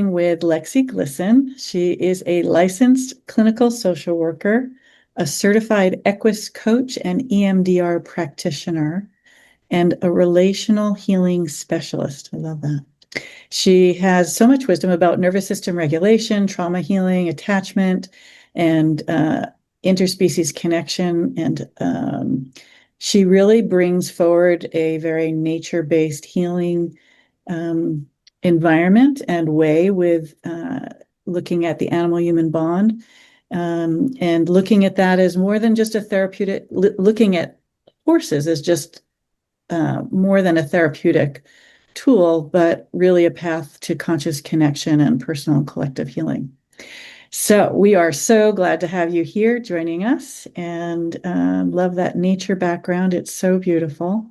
With Lexie Glisson. She is a licensed clinical social worker, a certified Equus coach and EMDR practitioner, and a relational healing specialist. I love that. She has so much wisdom about nervous system regulation, trauma healing, attachment, and interspecies connection. And she really brings forward a very nature-based healing environment and way with looking at the animal-human bond, and looking at that as more than just a therapeutic, looking at horses as just more than a therapeutic tool, but really a path to conscious connection and personal and collective healing. So we are so glad to have you here joining us, and love that nature background. It's so beautiful.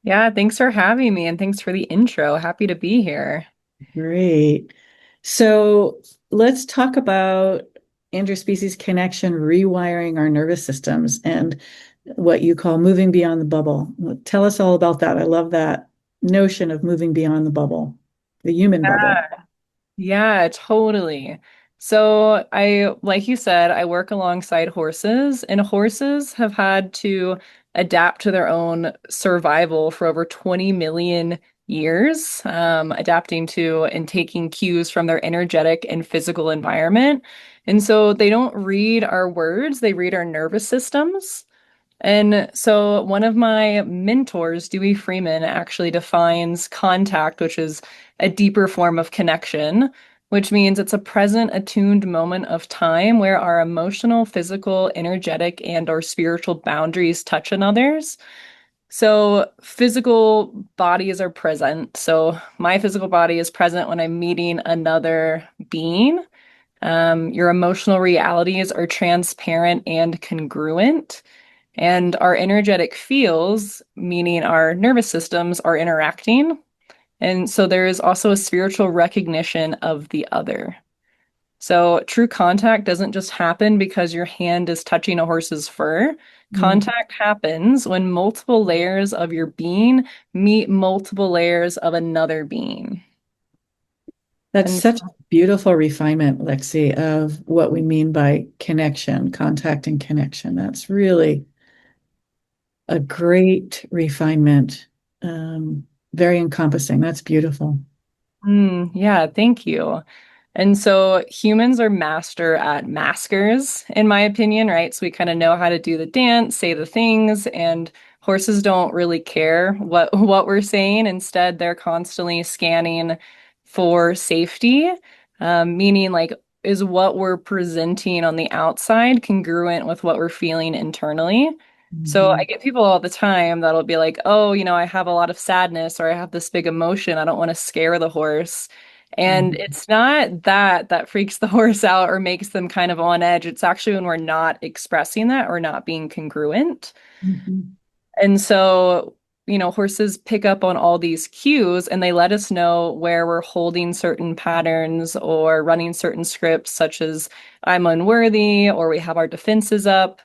Yeah, thanks for having me and thanks for the intro. Happy to be here. Great. So let's talk about interspecies connection, rewiring our nervous systems, and what you call moving beyond the bubble. Tell us all about that. I love that notion of moving beyond the bubble, the human bubble. Yeah, yeah, totally. So like you said, I work alongside horses, and horses have had to adapt to their own survival for over 20 million years, adapting to and taking cues from their energetic and physical environment. And so they don't read our words, they read our nervous systems. And so one of my mentors, Dewey Freeman, actually defines contact, which is a deeper form of connection, which means it's a present, attuned moment of time where our emotional, physical, energetic, and or spiritual boundaries touch another's. So physical bodies are present. So my physical body is present when I'm meeting another being. Your emotional realities are transparent and congruent. And our energetic fields, meaning our nervous systems, are interacting. And so there is also a spiritual recognition of the other. So true contact doesn't just happen because your hand is touching a horse's fur. Mm. Contact happens when multiple layers of your being meet multiple layers of another being. That's And such a beautiful refinement, Lexi, of what we mean by connection, contact and connection. That's really a great refinement. Very encompassing. That's beautiful. yeah, thank you. And so humans are master at maskers, in my opinion, right? So we kind of know how to do the dance, say the things, and horses don't really care what we're saying. Instead, they're constantly scanning for safety, meaning like, is what we're presenting on the outside congruent with what we're feeling internally? So I Mhm. get people all the time that'll be like, oh, I have a lot of sadness or I have this big emotion. I don't want to scare the horse. And Mhm. it's not that freaks the horse out or makes them kind of on edge. It's actually when we're not expressing that or not being congruent. Mhm. And so, horses pick up on all these cues and they let us know where we're holding certain patterns or running certain scripts, such as I'm unworthy or we have our defenses up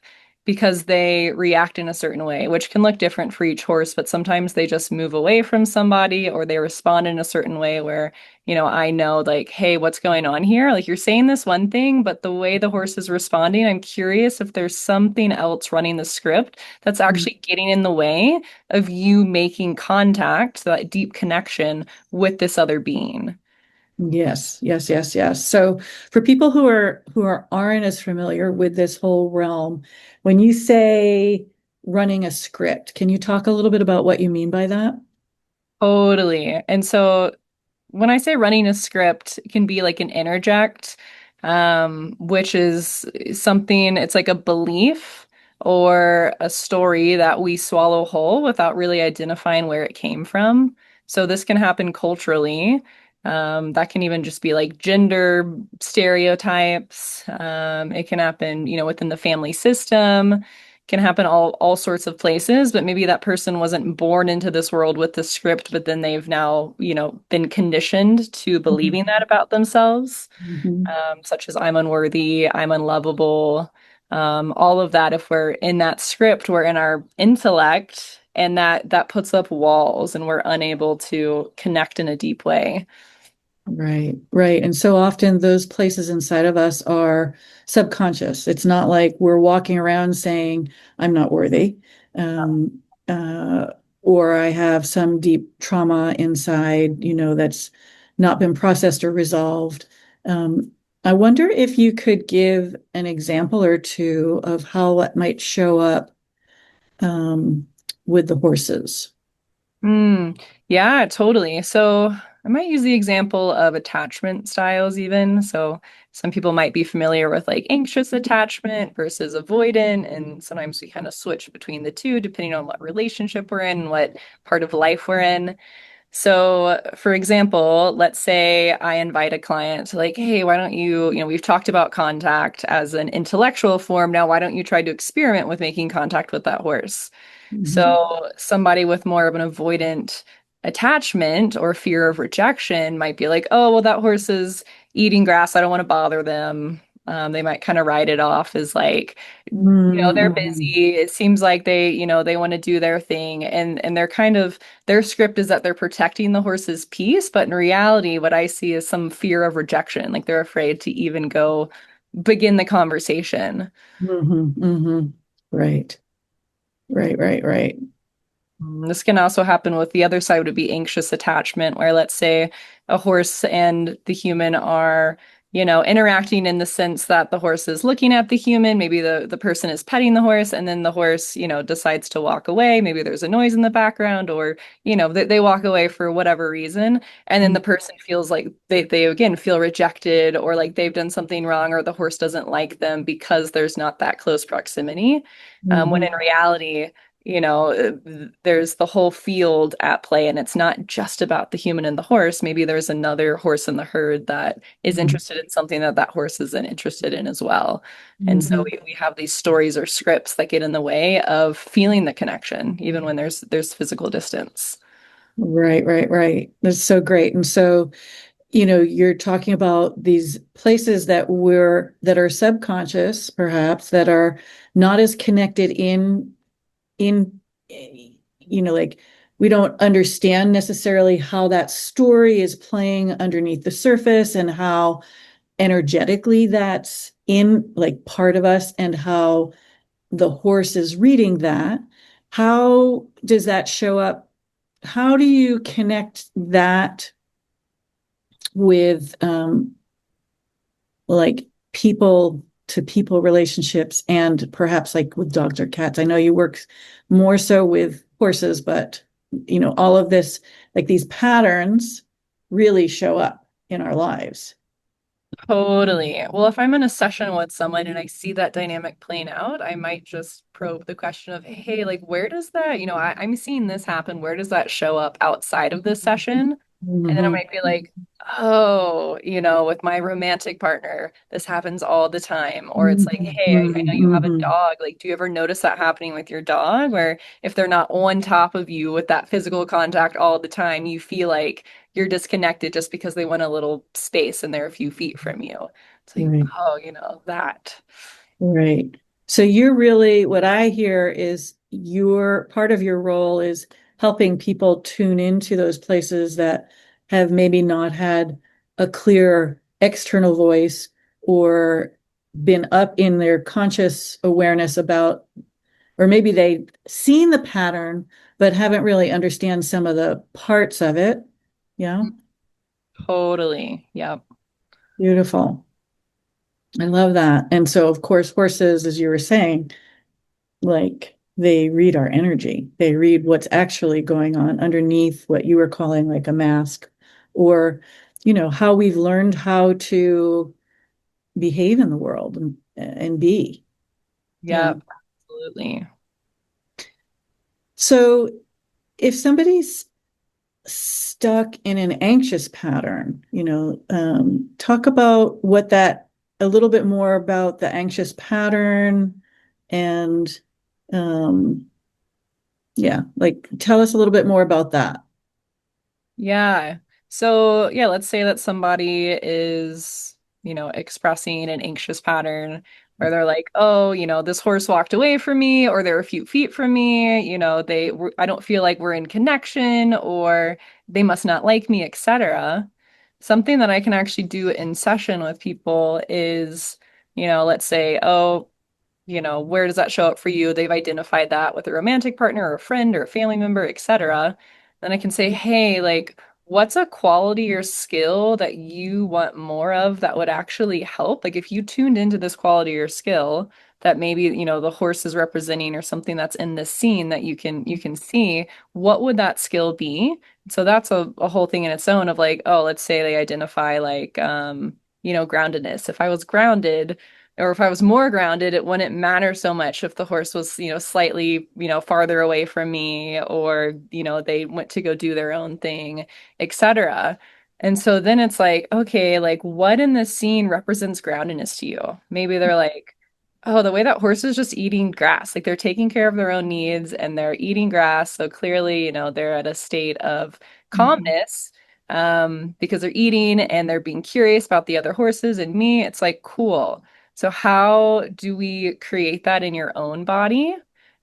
because they react in a certain way, which can look different for each horse, but sometimes they just move away from somebody or they respond in a certain way where I know like, hey, what's going on here? Like you're saying this one thing, but the way the horse is responding, I'm curious if there's something else running the script that's actually getting in the way of you making contact, that deep connection with this other being. Yes, yes, yes, yes. So for people who aren't as familiar with this whole realm, when you say running a script, can you talk a little bit about what you mean by that? Totally. And so when I say running a script, it can be like an interject, which is something, it's like a belief or a story that we swallow whole without really identifying where it came from. So this can happen culturally. That can even just be like gender stereotypes. It can happen, within the family system, can happen all sorts of places, but maybe that person wasn't born into this world with the script, but then they've now, been conditioned to believing Mhm. that about themselves, Mhm. such as I'm unworthy, I'm unlovable, all of that. If we're in that script, we're in our intellect, and that puts up walls, and we're unable to connect in a deep way. Right, right. And so often those places inside of us are subconscious. It's not like we're walking around saying, I'm not worthy, um, uh, or I have some deep trauma inside, that's not been processed or resolved. I wonder if you could give an example or two of how it might show up um, with the horses. Yeah, totally. So I might use the example of attachment styles even. So some people might be familiar with like anxious attachment versus avoidant, and sometimes we kind of switch between the two depending on what relationship we're in, what part of life we're in. So, for example, let's say I invite a client to like, hey, why don't we've talked about contact as an intellectual form. Now, why don't you try to experiment with making contact with that horse? Mhm. So, somebody with more of an avoidant attachment or fear of rejection might be like, oh, well, that horse is eating grass. I don't want to bother them. They might kind of write it off as like, they're Mhm. busy. It seems like they want to do their thing. And they're kind of, their script is that they're protecting the horse's peace. But in reality, what I see is some fear of rejection. Like they're afraid to even go begin the conversation. Mhm. Mhm. Right. Right, right, right. This can also happen with the other side would be anxious attachment, where let's say a horse and the human are, interacting in the sense that the horse is looking at the human, maybe the person is petting the horse, and then the horse, decides to walk away. Maybe there's a noise in the background, or, they walk away for whatever reason. And then the person feels like they again feel rejected or like they've done something wrong or the horse doesn't like them because there's not that close proximity. When in Mhm. reality, there's the whole field at play, and it's not just about the human and the horse. Maybe there's another horse in the herd that is Mhm. interested in something that that horse isn't interested in as well. And so Mhm. we have these stories or scripts that get in the way of feeling the connection, even when there's physical distance. Right, right, right. That's so great. And so, you're talking about these places that are subconscious, perhaps, that are not as connected in like we don't understand necessarily how that story is playing underneath the surface and how energetically that's in like part of us and how the horse is reading that. How does that show up? How do you connect that with like people to people relationships and perhaps like with dogs or cats? I know you work more so with horses, but all of this, like these patterns really show up in our lives. Totally. Well, if I'm in a session with someone and I see that dynamic playing out, I might just probe the question of, hey, like, where does that, I'm seeing this happen. Where does that show up outside of this session? And then I Mm-hmm. might be like, oh, with my romantic partner, this happens all the time. Or it's like, Mm-hmm. hey, I know you have a Mm-hmm. dog. Like, do you ever notice that happening with your dog? Where if they're not on top of you with that physical contact all the time, you feel like you're disconnected just because they want a little space and they're a few feet from you. It's like, Right. oh, that. Right. So you're really, what I hear is your part of your role is helping people tune into those places that have maybe not had a clear external voice or been up in their conscious awareness about, or maybe they've seen the pattern, but haven't really understand some of the parts of it. Yeah. Totally. Yep. Beautiful. I love that. And so, of course, horses, as you were saying, like they read our energy. They read what's actually going on underneath what you were calling like a mask, or, how we've learned how to behave in the world and be. Yeah. Yep. Absolutely. So if somebody's stuck in an anxious pattern, talk about a little bit more about the anxious pattern and, um, yeah, like tell us a little bit more about that. Yeah. So, yeah, let's say that somebody is, expressing an anxious pattern where they're like, oh, this horse walked away from me, or they're a few feet from me, I don't feel like we're in connection, or they must not like me, etc. something that I can actually do in session with people is, let's say, oh, where does that show up for you? They've identified that with a romantic partner or a friend or a family member, etc. Then I can say, hey, like, what's a quality or skill that you want more of that would actually help? Like, if you tuned into this quality or skill that maybe, the horse is representing or something that's in this scene that you can see, what would that skill be? So that's a whole thing in its own of like, oh, let's say they identify like groundedness. If I was grounded, or if I was more grounded, it wouldn't matter so much if the horse was, slightly, farther away from me or, they went to go do their own thing, etc. And so then it's like, okay, like what in this scene represents groundedness to you? Maybe they're like, oh, the way that horse is just eating grass, like they're taking care of their own needs and they're eating grass. So clearly, they're at a state of Mhm. calmness because they're eating and they're being curious about the other horses and me. It's like, cool. So how do we create that in your own body?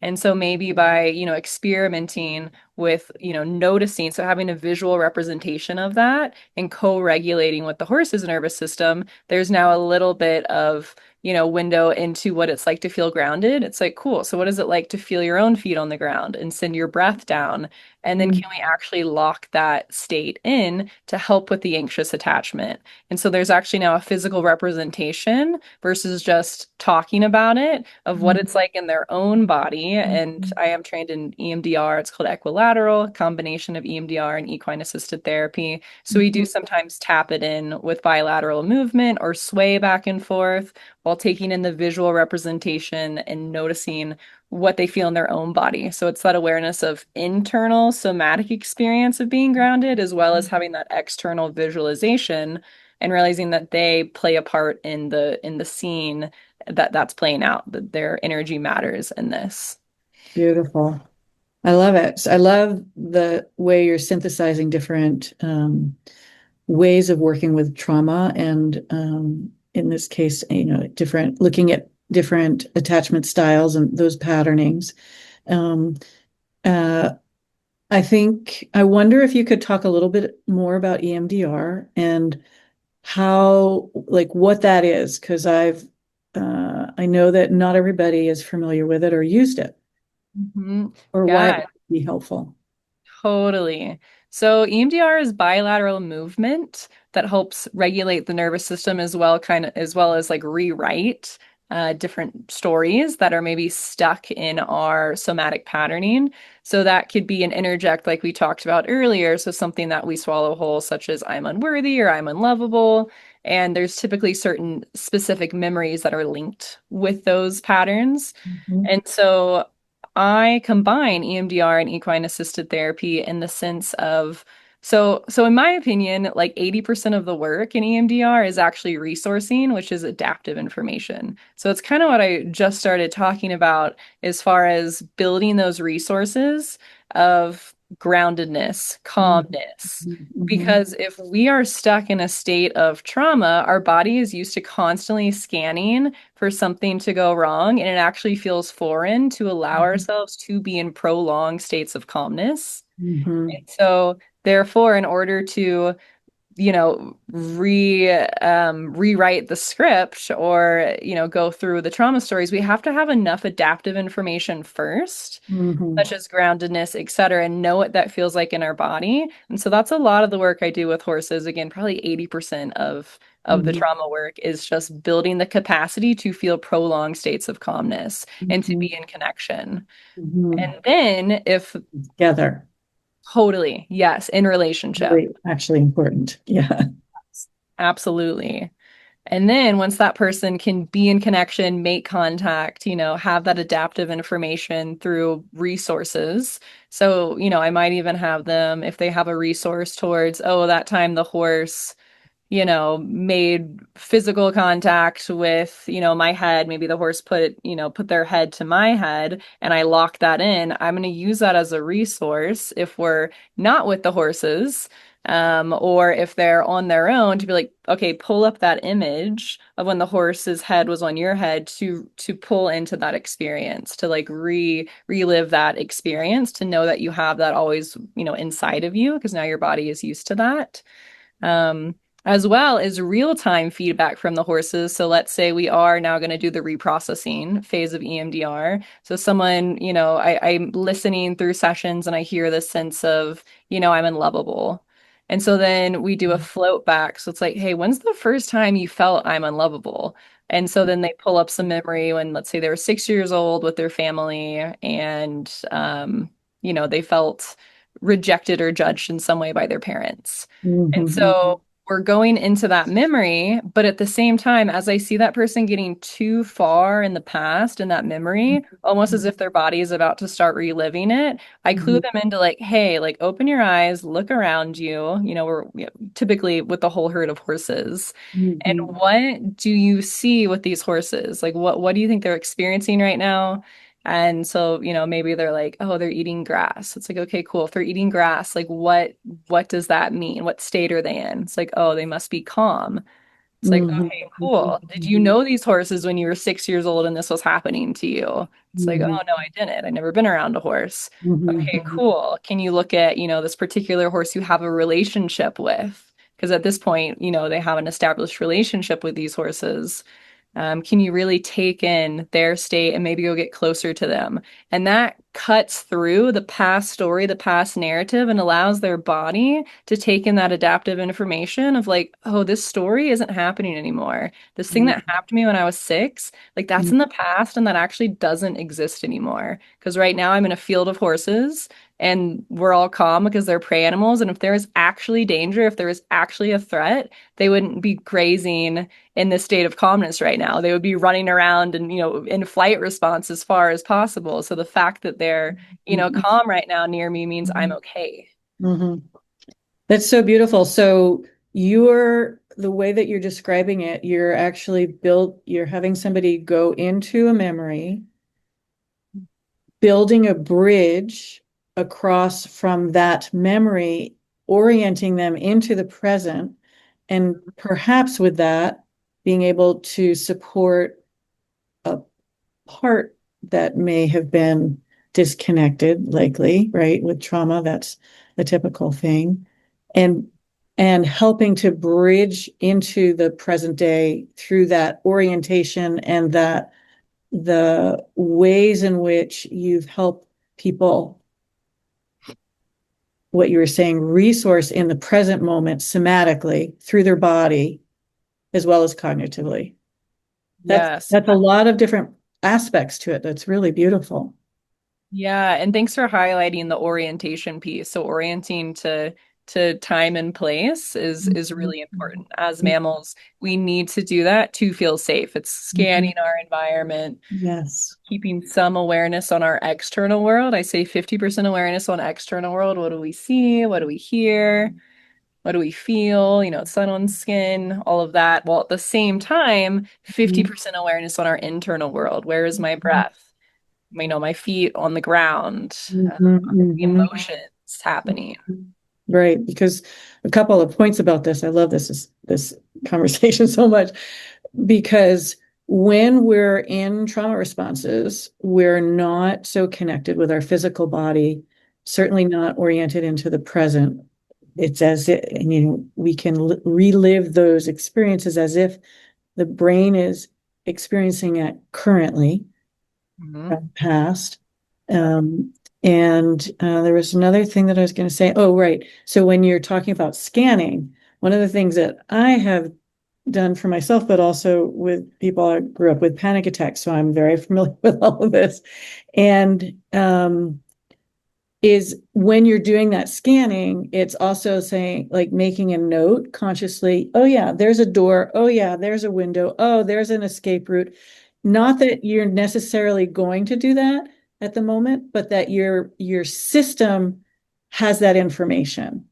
And so maybe by, experimenting with, noticing, so having a visual representation of that and co-regulating with the horse's nervous system, there's now a little bit of, window into what it's like to feel grounded. It's like, cool. So what is it like to feel your own feet on the ground and send your breath down? And then Mhm. can we actually lock that state in to help with the anxious attachment? And so there's actually now a physical representation versus just talking about it of what it's like in their own body. And Mhm. I am trained in EMDR. It's called equilateral, combination of EMDR and equine-assisted therapy. So we do Mhm. sometimes tap it in with bilateral movement or sway back and forth while taking in the visual representation and noticing what they feel in their own body. So it's that awareness of internal somatic experience of being grounded, as well as having that external visualization and realizing that they play a part in the scene that's playing out, that their energy matters in this. Beautiful. I love it. I love the way you're synthesizing different ways of working with trauma and in this case, different looking at different attachment styles and those patternings. Um, uh, I wonder if you could talk a little bit more about EMDR and how, like, what that is, because I know that not everybody is familiar with it or used it, Mhm. or why it Yeah, might be helpful. totally. So EMDR is bilateral movement that helps regulate the nervous system as well as like rewrite different stories that are maybe stuck in our somatic patterning. So that could be an interject, like we talked about earlier. So something that we swallow whole, such as I'm unworthy or I'm unlovable. And there's typically certain specific memories that are linked with those patterns. Mhm. And so I combine EMDR and equine assisted therapy in the sense of so in my opinion, like 80% of the work in EMDR is actually resourcing, which is adaptive information. So it's kind of what I just started talking about as far as building those resources of groundedness, Mhm. calmness. Mhm. Because if we are stuck in a state of trauma, our body is used to constantly scanning for something to go wrong, and it actually feels foreign to allow Mhm. ourselves to be in prolonged states of calmness. Mhm. So, therefore, in order to, rewrite the script or, go through the trauma stories, we have to have enough adaptive information first, Mhm. such as groundedness, et cetera, and know what that feels like in our body. And so that's a lot of the work I do with horses. Again, probably 80% of the Mhm. trauma work is just building the capacity to feel prolonged states of calmness and to Mhm. be in connection. And Mhm. then if Together, totally, yes, in relationship. really actually important. Yeah. Absolutely. And then once that person can be in connection, make contact, have that adaptive information through resources. So, I might even have them, if they have a resource towards, oh, that time the horse made physical contact with, my head. Maybe the horse put their head to my head and I lock that in. I'm going to use that as a resource if we're not with the horses, or if they're on their own to be like, okay, pull up that image of when the horse's head was on your head to pull into that experience, to like relive that experience, to know that you have that always, inside of you because now your body is used to that. as well as real-time feedback from the horses. So let's say we are now going to do the reprocessing phase of EMDR. So someone, I'm listening through sessions and I hear this sense of, I'm unlovable. And so then we do a float back. So it's like, hey, when's the first time you felt I'm unlovable? And so then they pull up some memory when, let's say, they were 6 years old with their family and, they felt rejected or judged in some way by their parents. And Mhm. so we're going into that memory, but at the same time, as I see that person getting too far in the past in that memory, almost as if their body is about to start reliving it, I clue Mhm. them into like, hey, like open your eyes, look around you. We're typically with the whole herd of horses. And Mhm. what do you see with these horses? Like what do you think they're experiencing right now? And so, maybe they're like, oh, they're eating grass. It's like, okay, cool. If they're eating grass, like what does that mean? What state are they in? It's like, oh, they must be calm. It's like, Mhm. okay, Mhm. cool. Did you know these horses when you were 6 years old and this was happening to you? It's like, Mhm. oh no, I didn't. I've never been around a horse. Mhm. Okay, cool. Can you look at, this particular horse you have a relationship with? Because at this point, they have an established relationship with these horses. Can you really take in their state and maybe go get closer to them? And that cuts through the past story, the past narrative, and allows their body to take in that adaptive information of like, oh, this story isn't happening anymore. This thing that happened to me when I was 6, like that's in the past and that actually doesn't exist anymore. Because right now I'm in a field of horses and we're all calm because they're prey animals. And if there is actually danger, if there is actually a threat, they wouldn't be grazing in this state of calmness right now. They would be running around and, in flight response as far as possible. So the fact that they're, Mhm. calm right now near me means I'm okay. Mhm. That's so beautiful. So the way that you're describing it, you're having somebody go into a memory, building a bridge across from that memory, orienting them into the present, and perhaps with that, being able to support a part that may have been disconnected, likely, right? With trauma, that's the typical thing. And and helping to bridge into the present day through that orientation and that the ways in which you've helped people, what you were saying, resource in the present moment somatically through their body as well as cognitively. That's Yes. that's a lot of different aspects to it. That's really beautiful. Yeah, and thanks for highlighting the orientation piece. So orienting to time and place is really important. As mammals, we need to do that to feel safe. It's scanning our environment, Yes. keeping some awareness on our external world. I say 50% awareness on external world. What do we see? What do we hear? What do we feel? Sun on skin, all of that. While at the same time, 50% awareness on our internal world. Where is my breath? My feet on the ground, the emotions happening. Right, because a couple of points about this. I love this conversation so much because when we're in trauma responses, we're not so connected with our physical body, certainly not oriented into the present. It's as it, and we can relive those experiences as if the brain is experiencing it currently, Mhm. past. Um, and there was another thing that I was going to say. Oh, right. So when you're talking about scanning, one of the things that I have done for myself, but also with people, I grew up with panic attacks, so I'm very familiar with all of this. And is when you're doing that scanning, it's also saying, like making a note consciously, oh yeah, there's a door, oh yeah, there's a window, oh, there's an escape route. Not that you're necessarily going to do that at the moment, but that your system has that information.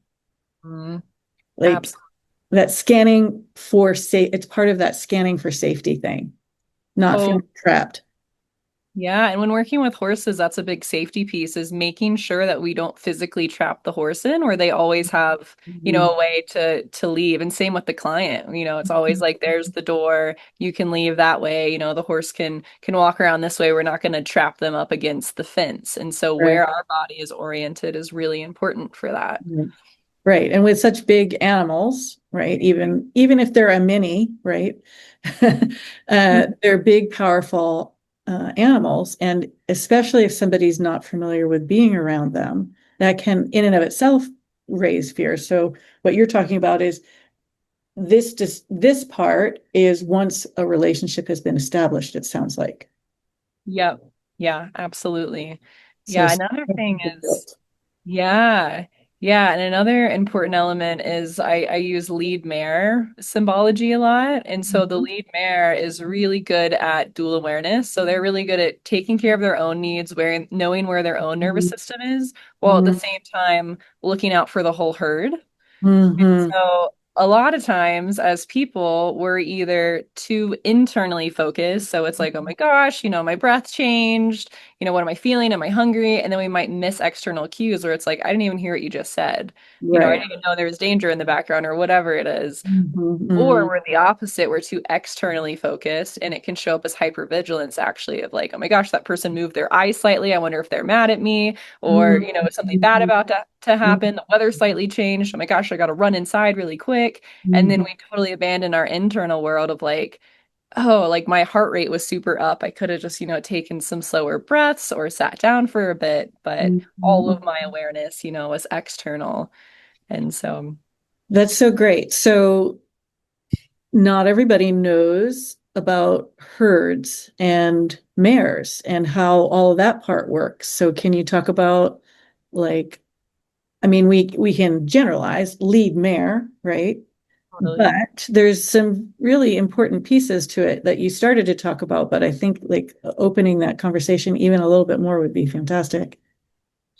Mhm. Like Absolutely. that scanning for safe, it's part of that scanning for safety thing, not feeling trapped. Yeah, and when working with horses, that's a big safety piece is making sure that we don't physically trap the horse in where they always have, Mhm. a way to leave. And same with the client. It's always like there's the door, you can leave that way, the horse can walk around this way. We're not going to trap them up against the fence. And so Right. where our body is oriented is really important for that. Right. Right. And with such big animals, right? Even if they're a mini, right? They're big, powerful animals. And especially if somebody's not familiar with being around them, that can in and of itself raise fear. So what you're talking about is this part is once a relationship has been established, it sounds like. Yep. Yeah, absolutely. So Yeah, another thing is, yeah, yeah, and another important element is I use lead mare symbology a lot. And so the Mhm. lead mare is really good at dual awareness. So they're really good at taking care of their own needs, knowing where their own nervous system is, while at the Mhm. same time looking out for the whole herd. Mhm. So a lot of times as people, we're either too internally focused. So it's like, oh my gosh, my breath changed. What am I feeling? Am I hungry? And then we might miss external cues where it's like, I didn't even hear what you just said. I Right. didn't even know there was danger in the background or whatever it is. Mhm. Or Mhm. we're the opposite, we're too externally focused, and it can show up as hypervigilance, actually, of like, oh my gosh, that person moved their eye slightly. I wonder if they're mad at me, or, Mhm. something bad about to Mhm. happen. The weather slightly changed. Oh my gosh, I got to run inside really quick. And then Mhm. we totally abandon our internal world of like, oh, like my heart rate was super up. I could have just, taken some slower breaths or sat down for a bit, but all Mhm. of my awareness, was external. And so, That's so great. So not everybody knows about herds and mares and how all of that part works. So can you talk about like, I mean, we can generalize lead mare, right? totally. But there's some really important pieces to it that you started to talk about, but I think like opening that conversation even a little bit more would be fantastic.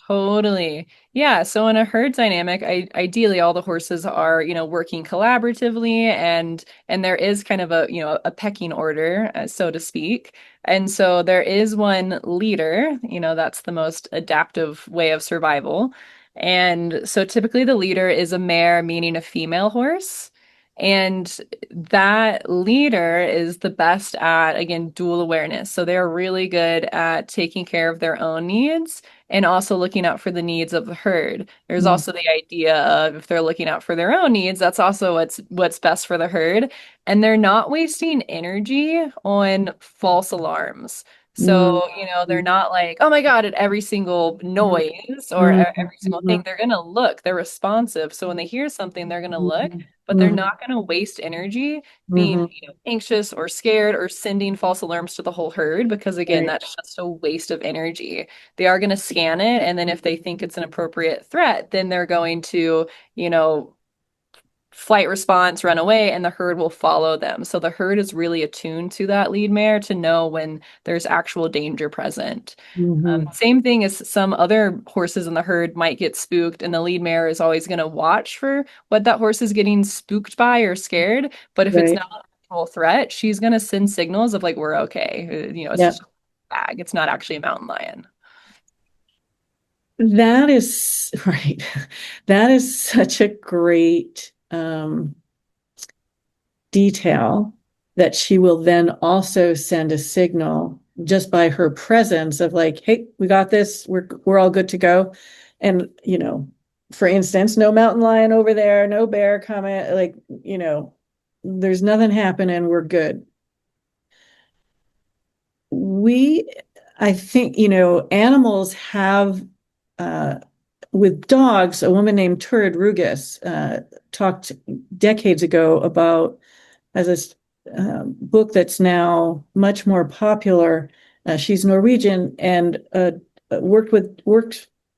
Totally. Yeah. So in a herd dynamic, ideally all the horses are, working collaboratively and there is kind of a pecking order, so to speak. And so there is one leader, that's the most adaptive way of survival. And so typically the leader is a mare, meaning a female horse. And that leader is the best at, again, dual awareness. So they're really good at taking care of their own needs and also looking out for the needs of the herd. There's Mm, also the idea of if they're looking out for their own needs, that's also what's best for the herd. And they're not wasting energy on false alarms. mm, So, they're not like, oh my God, at every single mm, noise or mm, every single thing. mm, They're going to look, they're responsive. So when they hear something, they're going to look, mm, but they're mm, not going to waste energy being, mm, anxious or scared or sending false alarms to the whole herd because again, right. that's just a waste of energy. They are going to scan it, and then if they think it's an appropriate threat, then they're going to, you know, flight response, run away, and the herd will follow them. So the herd is really attuned to that lead mare to know when there's actual danger present. Mhm. Same thing as some other horses in the herd might get spooked, and the lead mare is always going to watch for what that horse is getting spooked by or scared. But if it's Right. not an actual threat, she's going to send signals of like, we're okay. It's Yeah. just a bag. It's not actually a mountain lion. That is right. That is such a great detail that she will then also send a signal just by her presence of like, hey, we got this. We're all good to go. And for instance, no mountain lion over there, no bear coming, like, there's nothing happening. We're good. We, I think, animals have uh with dogs, a woman named Turid Rugis talked decades ago about as this book that's now much more popular. She's Norwegian and worked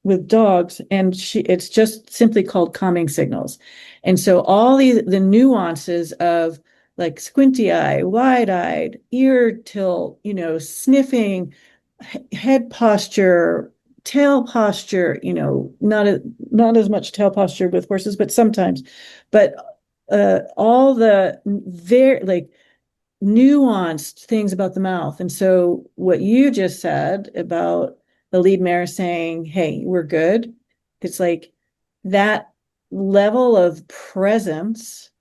with dogs, and it's just simply called calming signals. And so all the nuances of like squinty eye, wide eyed, ear tilt, sniffing, head posture, tail posture, not as much tail posture with horses, but sometimes. But all the very like nuanced things about the mouth. And so what you just said about the lead mare saying, "Hey, we're good," it's like that level of presence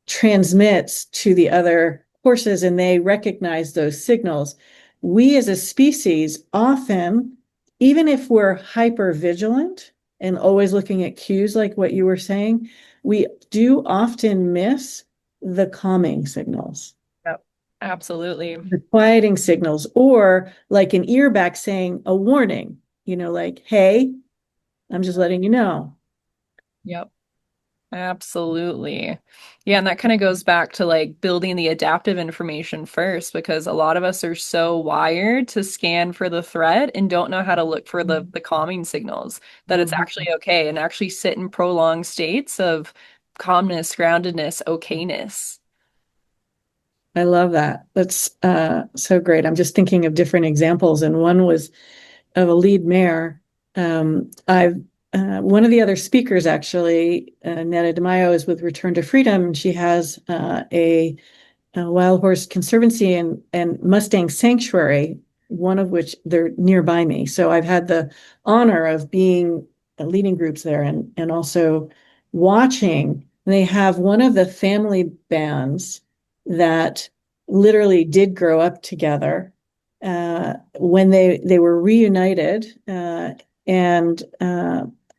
transmits to the other horses and they recognize those signals. We as a species often, even if we're hyper vigilant, and always looking at cues like what you were saying, we do often miss the calming signals, Yep. Absolutely. the quieting signals, or like an ear back saying a warning, like, hey, I'm just letting you know. Yep. Absolutely. Yeah, and that kind of goes back to like building the adaptive information first because a lot of us are so wired to scan for the threat and don't know how to look for the calming signals that it's Mhm. actually okay and actually sit in prolonged states of calmness, groundedness, okayness. I love that. That's so great. I'm just thinking of different examples, and one was of a lead mare. I've One of the other speakers actually, Netta DeMaio, is with Return to Freedom. She has a wild horse conservancy and Mustang sanctuary, one of which they're nearby me. So I've had the honor of being leading groups there and also watching. They have one of the family bands that literally did grow up together when they were reunited and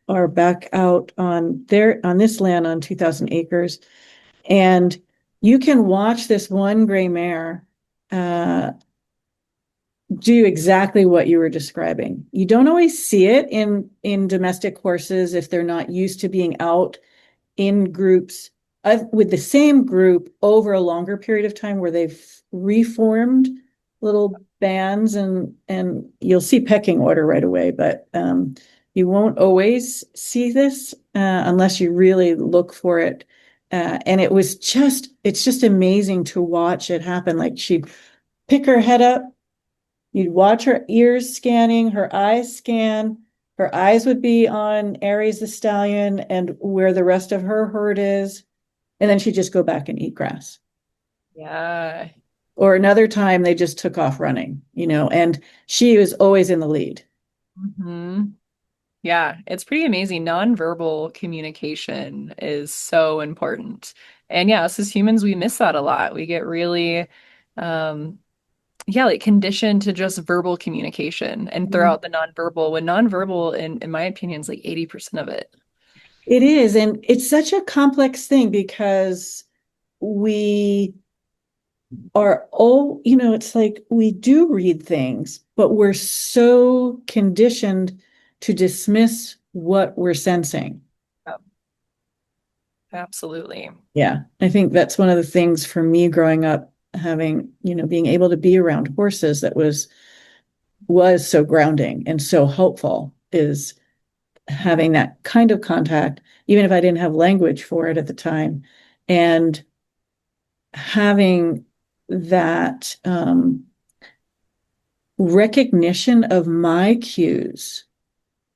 are back out on this land on 2,000 acres, and you can watch this one gray mare uh, do exactly what you were describing. You don't always see it in domestic horses if they're not used to being out in groups with the same group over a longer period of time where they've reformed little bands, and you'll see pecking order right away, but you won't always see this unless you really look for it. And it's just amazing to watch it happen. Like she'd pick her head up, you'd watch her ears scanning, her eyes scan. Her eyes would be on Aries the stallion and where the rest of her herd is. And then she'd just go back and eat grass. Yeah. Or another time they just took off running, and she was always in the lead. hmm Yeah, it's pretty amazing. Nonverbal communication is so important. And yeah, us as humans, we miss that a lot. We get really, um, yeah, like conditioned to just verbal communication and throw out the nonverbal when nonverbal, in my opinion, is like 80% of it. It is. And it's such a complex thing because we it's like we do read things, but we're so conditioned to dismiss what we're sensing. Yep, absolutely. Yeah, I think that's one of the things for me growing up, having, being able to be around horses that was so grounding and so helpful, is having that kind of contact, even if I didn't have language for it at the time, and having that recognition of my cues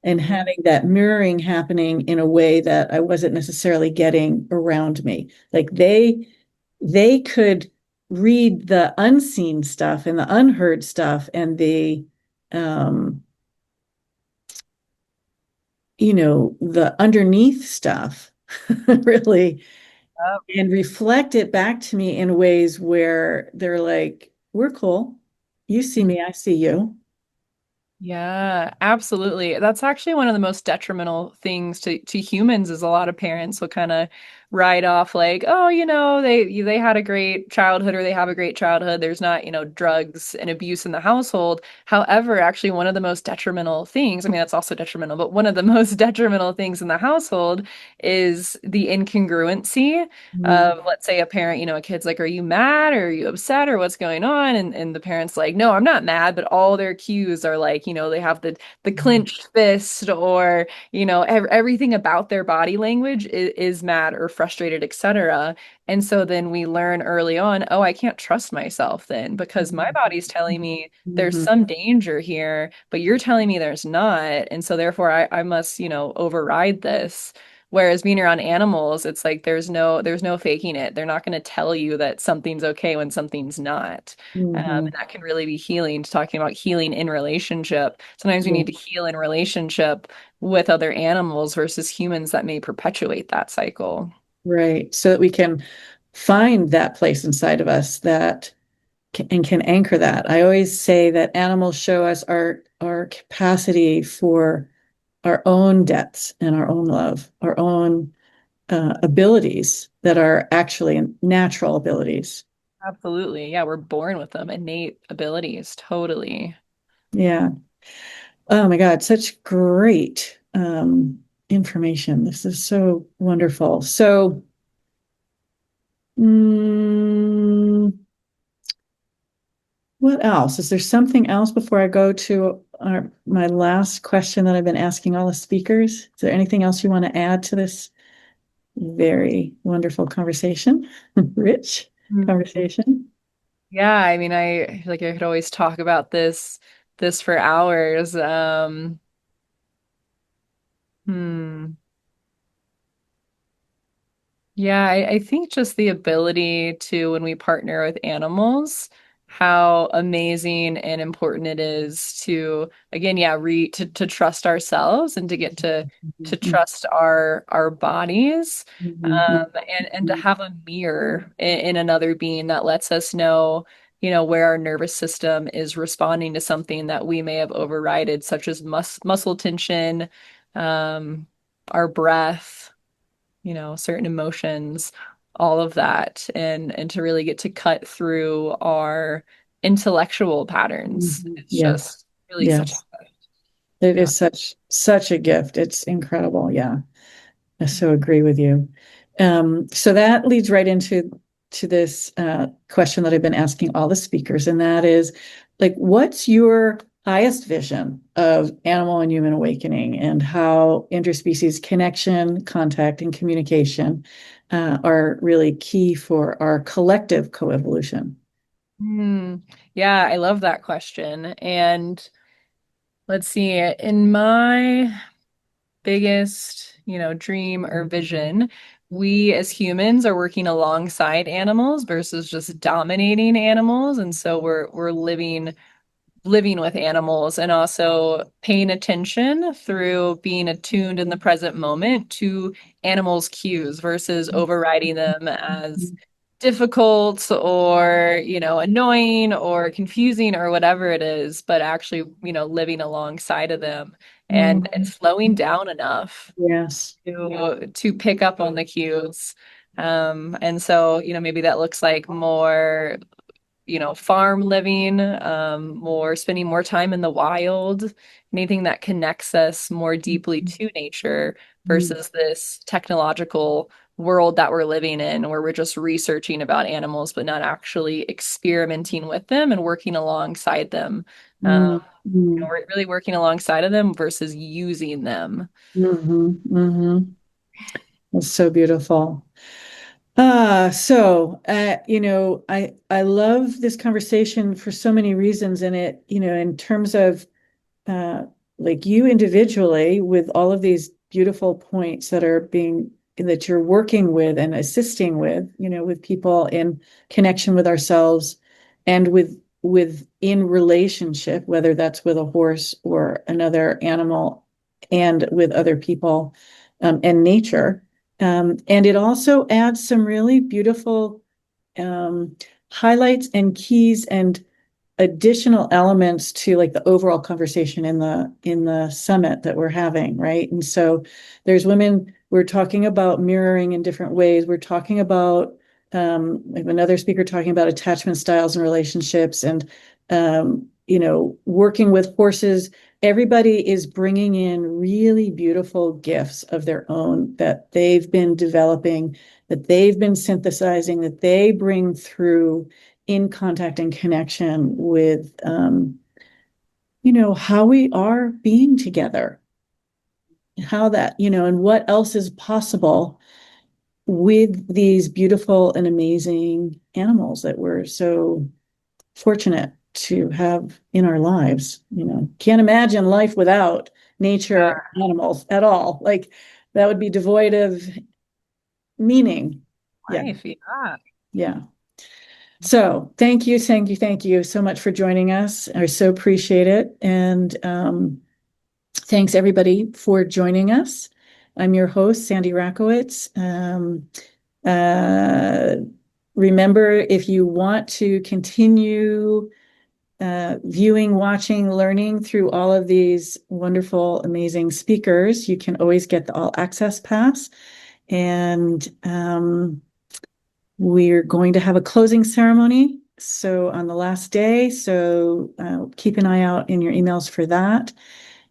and Mhm. having that mirroring happening in a way that I wasn't necessarily getting around me. Like they could read the unseen stuff and the unheard stuff and um the underneath stuff really, Yep. and reflect it back to me in ways where they're like, we're cool. You see me, I see you. Yeah, absolutely. That's actually one of the most detrimental things to humans is a lot of parents will kind of write off like, oh, they had a great childhood or they have a great childhood. There's not, drugs and abuse in the household. However, actually one of the most detrimental things, I mean, that's also detrimental, but one of the most detrimental things in the household is the incongruency Mm, of, let's say a parent, a kid's like, are you mad or are you upset or what's going on? And the parent's like, no, I'm not mad, but all their cues are like, they have the clenched fist or, everything about their body language is mad or frustrated, etc. And so then we learn early on, oh, I can't trust myself then because my body's telling me there's mhm, some danger here, but you're telling me there's not. And so therefore I must, override this. Whereas being around animals, it's like there's no faking it. They're not going to tell you that something's okay when something's not. And mhm. that can really be healing. Talking about healing in relationship. Sometimes we Yeah, need to heal in relationship with other animals versus humans that may perpetuate that cycle. right. So that we can find that place inside of us that can anchor that. I always say that animals show us our capacity for our own depths and our own love, our own abilities that are actually natural abilities. Absolutely. Yeah, we're born with them, innate abilities. Totally. Yeah. Oh my God, such great information. This is so wonderful. So, mm, what else? Is there something else before I go to my last question that I've been asking all the speakers? Is there anything else you want to add to this very wonderful conversation? Rich conversation? Yeah, I mean, I feel like I could always talk about this for hours. Hmm. Yeah, I think just the ability to, when we partner with animals, how amazing and important it is to, again, yeah, to trust ourselves and to get to Mhm, trust our bodies, mhm, and to have a mirror in another being that lets us know, where our nervous system is responding to something that we may have overridden, such as muscle tension, um, our breath, certain emotions, all of that, and to really get to cut through our intellectual patterns. mhm. It's Yes, just really such a yes. It yeah. is such a gift. It's incredible. Yeah. I so agree with you. So that leads right into this question that I've been asking all the speakers, and that is, like, what's your highest vision of animal and human awakening, and how interspecies connection, contact, and communication are really key for our collective coevolution? Hmm. Yeah, I love that question. And let's see, in my biggest, dream or vision, we as humans are working alongside animals versus just dominating animals. And so we're living with animals and also paying attention through being attuned in the present moment to animals' cues versus overriding them as difficult or, annoying or confusing or whatever it is, but actually, living alongside of them and Mhm. slowing down enough Yes. to pick up on the cues. And so, maybe that looks like more farm living, more spending more time in the wild, anything that connects us more deeply to nature Mhm. versus this technological world that we're living in, where we're just researching about animals, but not actually experimenting with them and working alongside them. Um, Mhm. we're really working alongside of them versus using them. Mhm. Mhm. It's so beautiful. I love this conversation for so many reasons, and in terms of uh, like you individually with all of these beautiful points that you're working with and assisting with people in connection with ourselves and with in relationship, whether that's with a horse or another animal and with other people and nature. And it also adds some really beautiful um, highlights and keys and additional elements to like the overall conversation in the summit that we're having, right? And so there's women, we're talking about mirroring in different ways. We're talking about we have another speaker talking about attachment styles and relationships and working with horses. Everybody is bringing in really beautiful gifts of their own that they've been developing, that they've been synthesizing, that they bring through in contact and connection with how we are being together, how that, and what else is possible with these beautiful and amazing animals that we're so fortunate to have in our lives. Can't imagine life without nature, animals at all. Like that would be devoid of meaning. Yeah, Life, yeah. yeah. So thank you so much for joining us. I so appreciate it. And thanks everybody for joining us. I'm your host, Sandy Rakowitz. Uh, Remember, if you want to continue viewing, watching, learning through all of these wonderful, amazing speakers, you can always get the all access pass. And we're going to have a closing ceremony. So on the last day, so keep an eye out in your emails for that.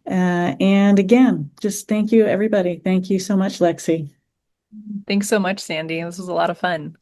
And again, just thank you, everybody. Thank you so much, Lexie. Thanks so much, Sandy. This was a lot of fun.